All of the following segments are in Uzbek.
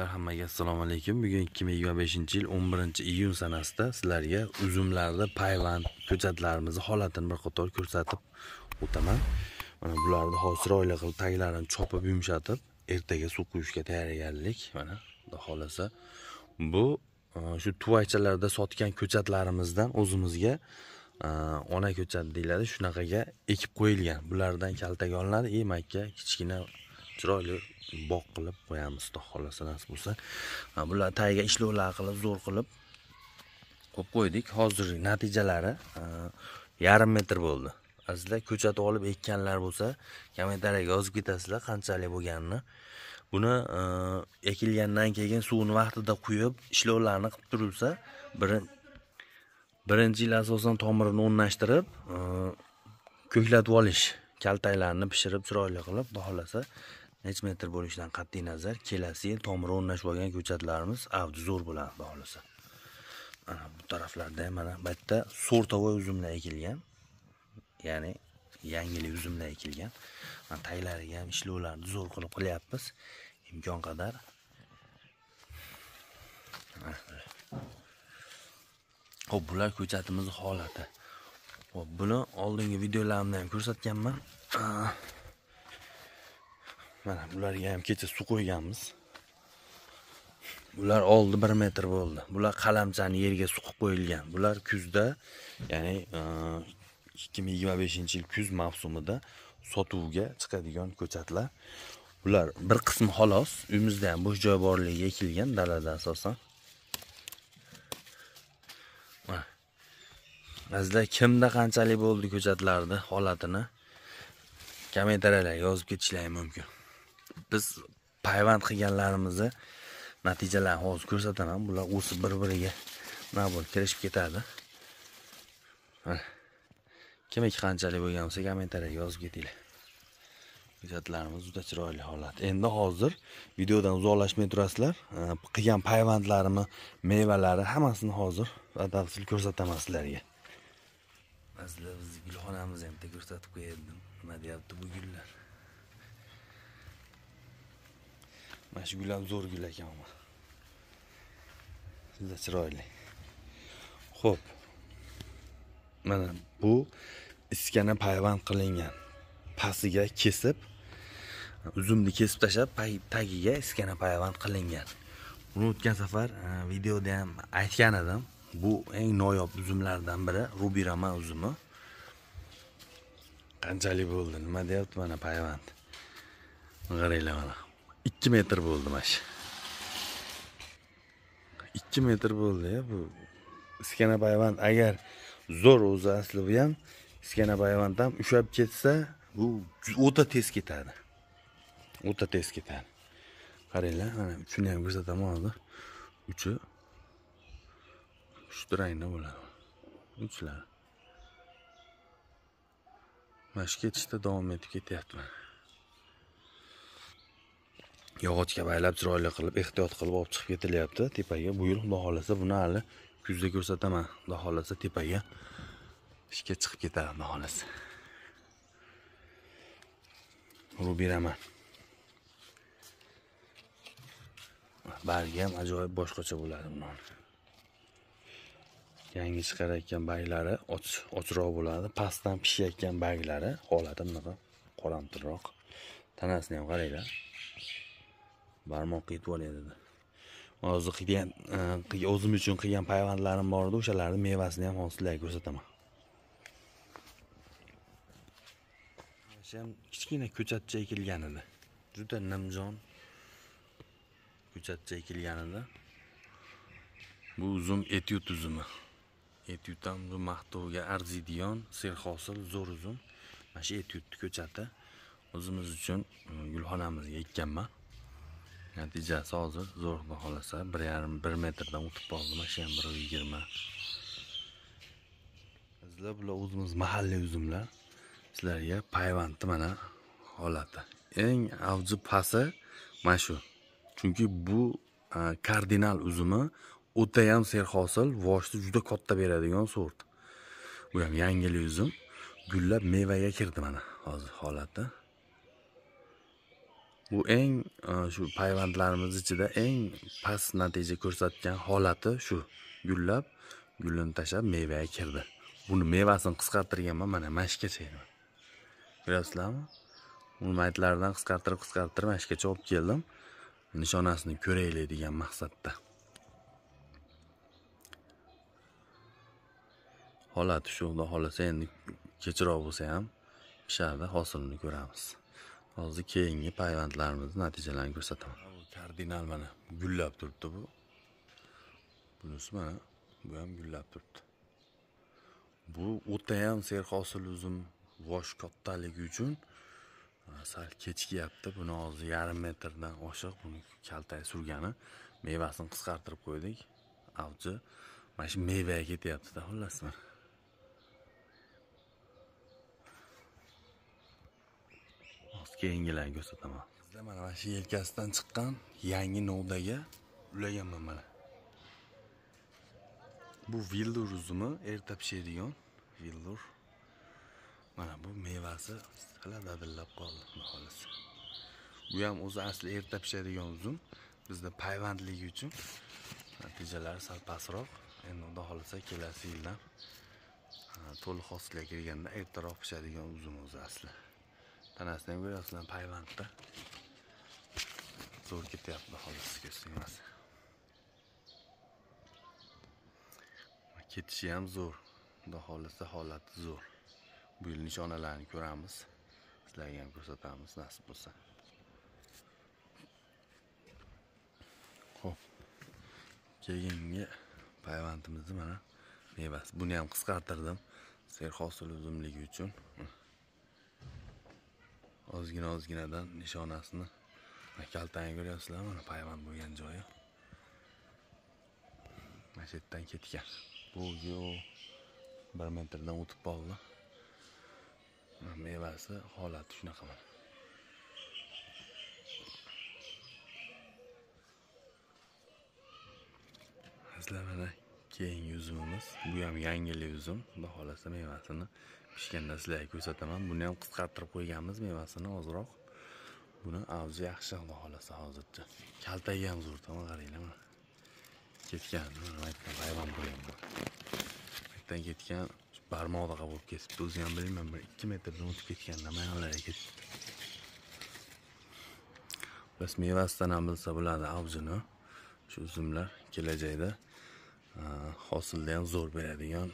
Hammaga assalomu alaykum. Bugun 2025-yil 11-iyun sanasida sizlarga uzumlarda payvand ko'chatlarimizni holatini bir qator ko'rsatib o'taman. Mana bularni hozir oyli qilib taglarini chopib yumshatib, ertaga suv quyishga tayyorgarlik. Mana xudo xolasa bu shu tuvaychalarda sotgan ko'chatlarimizdan o'zimizga ona ko'chat deyiladi, shunaqaga ekib qo'yilgan. Bulardan kaltak olinadi, makka kichkina chiroyli bog' qilib qo'yamiz, xudo xolasa nasib bo'lsa. Bular tagiga ishlovlar qilib, zo'r qilib qo'yib qo'ydik. Hozir natijalari 1,5 metr bo'ldi. Azizlar, ko'chat olib ekkanlar bo'lsa, kommentariyga yozib ketasizlar qanchalik bo'lganini. Buni ekilgandan keyin suvni vaqtida quyib, ishlovlarni qilib turilsa, birinchi yil asosan tomirini o'rnashtirib, ko'klatib olish, kaltaklarni pishirib chiroyli qilib, xudo xolasa necha metr bo'lishidan qat'iy nazar, kelasi yil tomiri o'rnashib olgan ko'chatlarimiz avji zo'r bo'ladi, xudo xolasa. Mana bu taraflarda ham mana bu yerda so'rtavoy uzumlar ekilgan. Ya'ni yangilik uzumlar ekilgan. Mana taglariga ham ishlovlarni zo'r qilib qilyapmiz, imkon qadar. Xo'p, bular ko'chatimizning holati. Xo'p, buni oldingi videolarimda ham ko'rsatganman. Mana bularga ham kecha suv qo'yganmiz. Bular oldi 1 metr bo'ldi. Bular qalamchani yerga suqib qo'yilgan. Bular kuzda, ya'ni 2025-yil kuz mavsumida sotuvga chiqadigan ko'chatlar. Bular bir qismi xolos, uyimizda ham bo'sh joy borligi ekilgan, dalada asosan. Azizlar, kimda qanchalik bo'ldi ko'chatlarni holatini kommentariyalarga yozib ketishlaring mumkin. Biz payvand qilganlarimizni natijalarini hozir ko'rsataman. Bular o'sib bir-biriga nima bo'lib kirishib ketadi. Kimiki qanchalik bo'lgan bo'lsa kommentariyaga yozib ketinglar. Ko'chatlarimiz juda chiroyli holat. Endi hozir videodan uzoqlashmay turasizlar. Qilgan payvandlarimni, mevalari hammasini hozir batafsil ko'rsataman sizlarga. Azizlar, biz gulxonamizni ham ko'rsatib qo'ydim. Nima deyapti bu gullar? Mana shu gul ham zo'r gul ekan. Juda chiroyli. Xo'p. Mana bu iskana payvand qilingan. Pasiga kesib, uzumni kesib tashab, tagiga iskana payvand qilingan. Buni o'tgan safar videoda ham aytgan edim. Bu eng noyob uzumlardan biri, Rubirama uzumi. Qanchalik bo'ldi? Nima deyapti mana payvand? Qaranglar mana. 2 metr bo'ldi mana shu. 2 metr bo'ldi ya bu iskana payvand. Agar zo'r o'zi asli bu ham iskana payvand ham ushab ketsa, bu o'ta tez ketadi. O'ta tez ketadi. Qaranglar, mana uchini ham ko'rsataman hozir. Uchi shu rangda bo'ladi. Uchlar. Mana shu ketishda davom etib ketyapti. Yog'ochga baylab chiroyli qilib, ehtiyot qilib olib chiqib ketilyapti tepaga. Bu yil xudo xolasa buni hali kuzda ko'rsataman. Xudo xolasa tepaga ishga chiqib ketadi, xudo xolasa. Rubirama. Bargi ham ajoyib boshqacha bo'ladi bundan. Yangi chiqarayotgan barglari ochroq bo'ladi. Pastdan pishayotgan barglari holati bunaqa qoramtirroq. Tanasini ham qaranglar. Barmoq yetib oladi. Hozir qilgan, o'zim uchun qilgan payvandlarim bor edi, o'shalarning mevasini ham hozir sizlarga ko'rsataman. Ham kichkina ko'chatcha ekilgan edi. Juda nimjon ko'chatcha ekilgan edi. Bu uzum etyut uzumi. Etyut ham maqtovga arziydigan serhosil zo'r uzum. Mana shu etyut ko'chati o'zimiz uchun gulxonamizga ekkanman. Natijasi hozir zo'r xudo xolasa 1,5 metrdan o'tib qoldi. Mana shu ham 1,20. Bizlar bular o'zimiz mahalliy uzumlar. Sizlarga payvandni mana holati. Eng avji pasi mana shu. Chunki bu kardinal uzumi o'ta ham serhosil, voshni juda katta beradigan sort. Bu ham yangilik uzum. Gullab mevaga kirdi mana hozir holati. Bu eng shu payvandlarimiz ichida eng past natija ko'rsatgan holati shu. Gullab, gulini tashlab mevaga kirdi. Buni mevasini qisqartirganman, mana mashgacha edi. Ko'rasizlarmi? Bu maytlardan qisqartirib mashgacha olib keldim. Nishonasini ko'raylik degan maqsadda. Holati shu, xudo xolasa endi kechroq bo'lsa ham pishadi, hosilini ko'ramiz. Hozir keyingi payvandlarimizni natijalarini ko'rsataman. Bu kardinal mana gullab turibdi bu. Bunisi mana bu ham gullab turibdi. Bu o'ta ham serhosil uzum vosh kattaligi uchun sal kechikayapti. Buni hozir yarim metrdan oshiq buni kaltay surgani, mevasini qisqartirib qo'ydik. Avji mana shu mevaga ketyapti-da, xullas mana. Keyingilarni ko'rsataman. Bizda mana shu yelkasidan chiqqan yangi novdaga ulaganman mana. Bu vildur uzumi, erta pishadigan vildur. Mana bu mevasi hali dadillab qoldi, xolos. Bu ham o'zi asli erta pishadigan uzum. Bizda payvandligi uchun natijalari sal pastroq. Endi xudo xolasa kelasi yildan to'liq hosilga kirganda ertaroq pishadigan uzum o'zi asli. Tanasini ham ko'ryapsizlar, payvandda. Zo'r ketyapti, xolos ko'rsangiz. Ketishi ham zo'r. Xudo xolasa holati zo'r. Bu yil nishonalarini ko'ramiz. Sizlarga ham ko'rsatamiz nasib bo'lsa. Xo'p. Keyingi payvandimizni mana mevasi. Buni ham qisqartirdim. Serhosil uzumligi uchun. Ozgina-ozginadan nishonasini kaltani ko'ryapsizlar, mana payvand bo'lgan joyi. Mana shu yerdan ketgan. Bu 1 metrdan o'tib qoldi. Mevasi holati shunaqa mana. Sizlar mana keyingi uzumimiz. Bu ham yangili uzum. Xudo xolasa mevasini pishganda sizlarga ko'rsataman. Buni ham qisqartirib qo'yganmiz mevasini ozroq. Buni avji yaxshi, xudo xolasa hozircha. Kaltagi ham zo'r, tamom qaranglar mana. Ketgan, mana payvand bo'lgan bu. Yerdan ketgan barmoqdaqa bo'lib kesibdi. O'zi ham bilmayman, 2 metrdan o'tib ketganda mayonlarga ketdi. Biz mevasidan ham bilsa bo'ladi avjini. Shu uzumlar kelajakda hosilda ham zo'r beradigan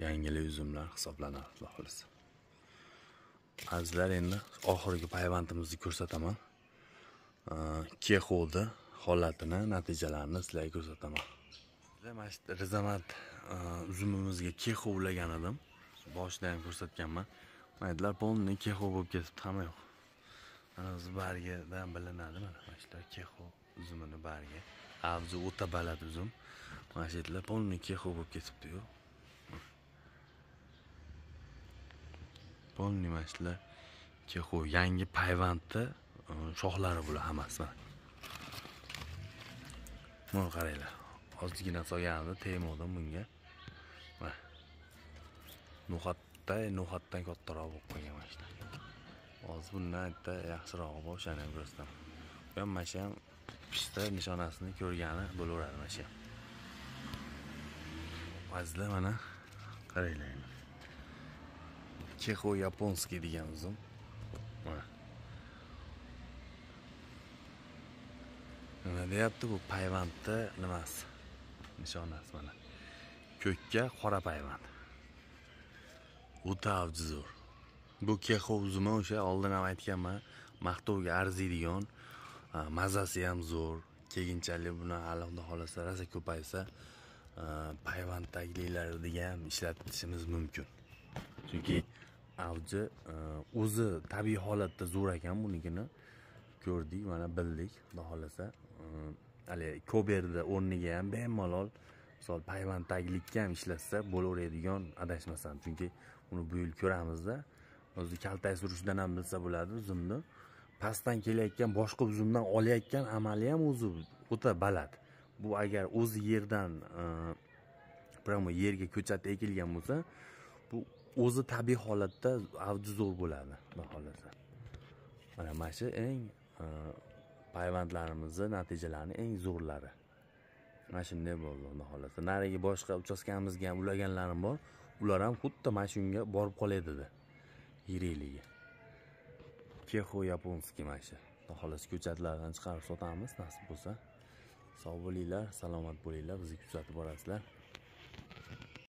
yangili uzumlar hisoblanadi, xudo xolasa. Azizlar, endi oxirgi payvandimizni ko'rsataman. Kexodi holatini, natijalarini sizlarga ko'rsataman. Mana shu Rizamat uzumimizga kexo ulagan edim. Boshida ham ko'rsatganman. Maydalar polni kexo bo'lib ketibdi, hamma yo'q. Mana o'zi bargidan bilinadi mana. Mana shular kexo uzumini bargi. Avji o'ta baland uzum. Mana shu yerlar polni kexo bo'lib ketibdi-yu. Polni mana shular kexo yangi payvandda shoxlari bular hammasi mana. Mana qaranglar. Ozgina solganimda tegmodim bunga. Mana. No'xatdan kattaroq bo'lib qolgan mana shu. Hozir bundan bitta yaxshiroq bor, o'shani ham ko'rsataman. Bu ham mana shu ham pishda nishonasini ko'rgani bo'laveradi mana shu. Azizlar mana qaranglar. Kexo yaponskiy degan uzum. Mana. Nima deyapti bu payvandda nimasi? Nishonasi mana. Ko'kka qora payvand. O'ta avji zo'r. Bu kexo uzumi o'sha oldin ham aytganman, maqtovga arziydigan, mazasi ham zo'r. Keyinchalik buni hali xudo xolasa rosa ko'paysa, payvanddagilarga ham ishlatishimiz mumkin. Chunki avji o'zi tabiiy holatda zo'r ekan, bunikini ko'rdik, mana bildik, xudo xolasa. Hali koberda o'rniga ham bemalol, misol payvanddagilikka ham ishlatsa bo'laveradigan, adashmasam. Chunki uni bu yil ko'ramizda, o'zi kaltay surishdan ham bilsa bo'ladi uzumni. Pastdan kelayotgan boshqa uzumdan olayotgan amali ham o'zi o'ta baland. Bu agar o'zi yerdan pramo yerga ko'chatib ekilgan bo'lsa, bu o'zi tabiiy holatda avji zo'r bo'ladi, xudo xolasa. Mana shu eng payvandlarimizni natijalarini eng zo'rlari. Mana shunday bo'ldi xudo xohlasa. Narigi boshqa uchastkamizga ham ulaganlarim bor. Ular ham xuddi mana shunga borib qoladi dedi. Yirikligi. Kexo yaponskiy mana shu. Xudo xohlasa ko'chatlardan chiqarib sotamiz, nasib bo'lsa. Sog' bo'linglar, salomat bo'linglar, bizni kuzatib borasizlar.